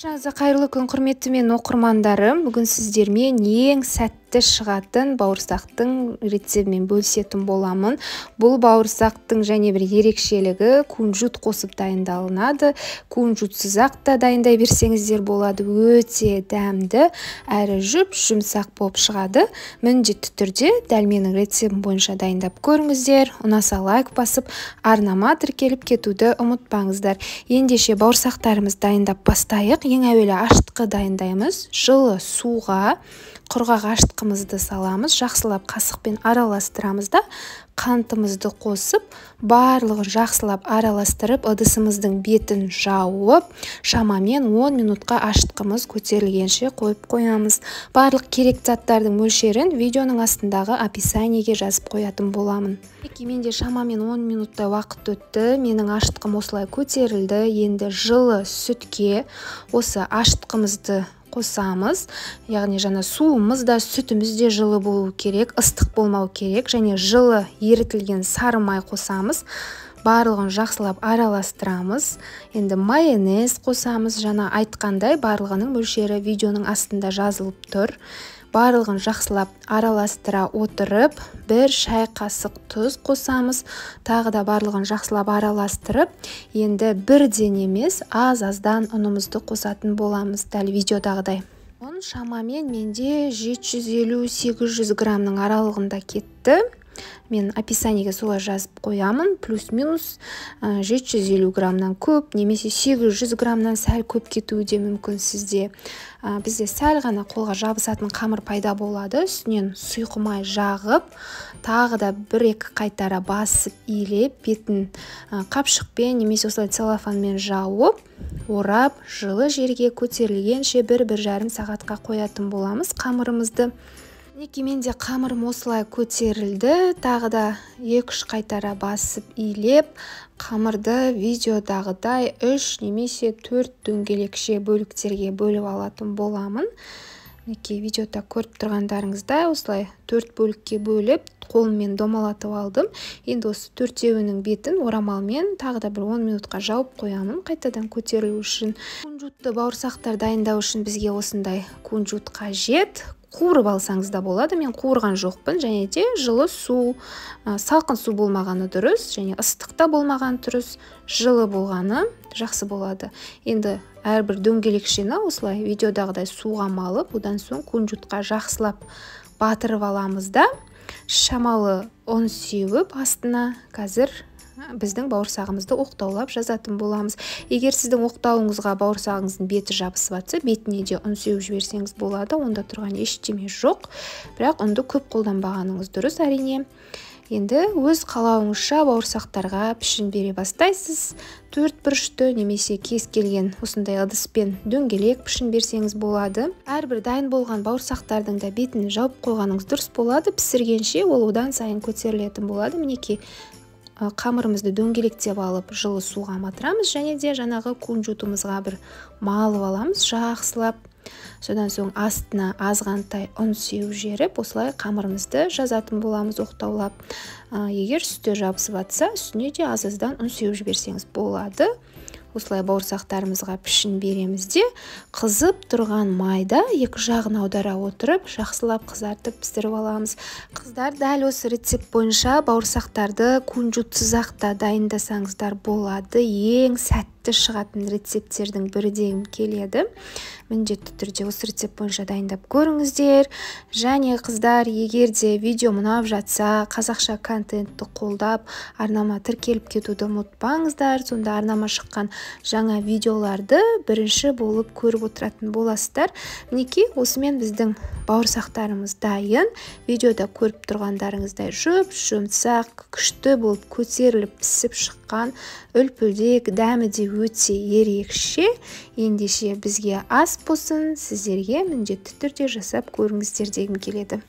Баршаңызға қайырлы күн, құрметті мен оқырмандарым. Бүгін сіздермен ең сәтті шығатын бауырсақтың рецептімен бөлісетін боламын. Бұл бауырсақтың және бір ерекшелігі кунжут қосып дайындалынады. Кунжутсыз-ақ та дайындай берсеңіздер болады. Өте дәмді, әрі жұмсақ болып шығады. Міндетті түрде дәл менің рецептім бойынша дайындап көріңіздер. Ұнаса лайк басып, арнама тіркеліп кетуді ұмытпаңыздар. Ендеше бауырсақтарымыз дайындап бастайық. Ең әуелі ашытқы дайындаймыз. Жылы суға құрғақ ашытқымызды саламыз. Жақсылап қасықпен араластырамыз да қантымызды қосып, барлығын жақсылап араластырып, ыдысымыздың бетін жауып, шамамен 10 минутқа ашытқымыз көтерілгенше қойып қоямыз. Барлық керек заттардың мөлшерін видеоның астындағы описаниеге жазып қоятын боламын. Менде шамамен 10 минуттай уақыт өтті. Менің ашытқым осылай көтерілді. Енді жылы сүтке осы ашытқымызды қосамыз. Яғни жаңа суымыз да, сүтіміз де жылы болу керек, ыстық болмау керек, және жылы ерітілген сары май қосамыз. Барлығын жақсылап араластырамыз. Енді майонез қосамыз. Жаңа айтқандай, барлығының мөлшері видеоның астында жазылып тұр. Барлығын жақсылап араластыра отырып, 1 шай қасық тұз қосамыз. Тағы да барлығын жақсылап араластырып, енді бірден емес, аз-аздан ұнымызды қосатын боламыз, дәл видеодағыдай. Шамамен менде 750-800 грамның аралығында кетті. Мен описаниеге солай жазып қоямын. Плюс-минус 750 грамнан көп, немесе 800 грамнан сәл көп кетуі де мүмкін сізде. Бізде сәл ғана қолға жабысатын қамыр пайда болады. Үстінен сұйқымай жағып, тағы да 1-2 қайтара басып илеп, бетін қапшықпен немесе осылай целлофанмен жауып, орап, жылы жерге көтерілгенше 1-1,5 сағатқа қоятын боламыз қамырымызды. Менде қамырым осылай көтерілді. Тағы да 2-3 қайтара басып илеп, қамырды видеодағыдай 3 немесе 4 дөңгелекше бөліктерге бөліп алатын боламын. Видеода көріп тұрғандарыңызда осылай 4 бөлікке бөліп, қолыммен домалатып алдым. Енді осы 4-еуінің бетін орамалмен тағы да 10 минутқа жауып қоямын, қайтадан көтерілу үшін. Кунжутты бауырсақтар дайындау үшін бізге осындай кунжут қажет. Қуырып алсаңыз да болады. Мен қуырған жоқпын, және де жылы су, салқын су болмағаны дұрыс, және ыстықта болмаған дұрыс, жылы болғаны жақсы болады. Енді әрбір дөңгелекшені осылай видеодағыдай суға малып, одан соң кунжутқа жақсылап батырып аламыз да, шамалы ұн сеуіп астына қазір біздің бауырсағымызды оқтаулап жазатын боламыз. Егер сіздің оқтауыңызға бауырсағыңыздың беті жабысып жатса, бетіне де ұн сеуіп жіберсеңіз болады, онда тұрған ештеме жоқ. Бірақ ұнды көп қолданбағаныңыз дұрыс, әрине. Енді өз қалауыңызша бауырсақтарға пішін бере бастайсыз. 4 бұрышты немесе кез келген осындай ыдыспен дөңгелек пішін берсеңіз болады. Әрбір дайын болған бауырсақтардың да бетін жауып қойғаныңыз дұрыс болады. Пісіргенше ол одан сайын көтерілетін болады. Мінекей қамырымызды дөңгелектеп алып, жылы суға матырамыз, және де жаңағы кунжутымызға бір малып аламыз, жақсылап. Содан соң астына азғантай ұн сеуіп жеріп, осылай қамырымызды жазатын боламыз оқтаулап. Егер үсті жабысып жатса, үстіне де аз-аздан ұн сеуіп жіберсеңіз болады. Осылай бауырсақтарымызға пішін беремізде, қызып тұрған майда екі жағын аудара отырып, жақсылап қызартып пісіріп аламыз. Қыздар, дәл осы рецепт бойынша бауырсақтарды кунжутсыз-ақ та дайындасаңыздар болады. Ең сәтті шығатын рецепттердің бірі дегім келеді. Міндетті түрде осы рецепт бойынша дайындап көріңіздер. Және қыздар, егер де видео ұнап жатса, қазақша контентті қолдап, арнама тіркеліп кетуді ұмытпаңыздар. Сонда арнама шыққан жаңа видеоларды бірінші болып көріп отыратын боласыздар. Мінекей, осымен біздің бауырсақтарымыз дайын. Видеода көріп тұрғандарыңыздай жұмсақ, күшті болып көтеріліп пісіп шыққан, үлпілдек, дәмі де өте ерекше. Ендеше бізге ас болсын, сіздерге міндетті түрде жасап көріңіздер дегім келеді.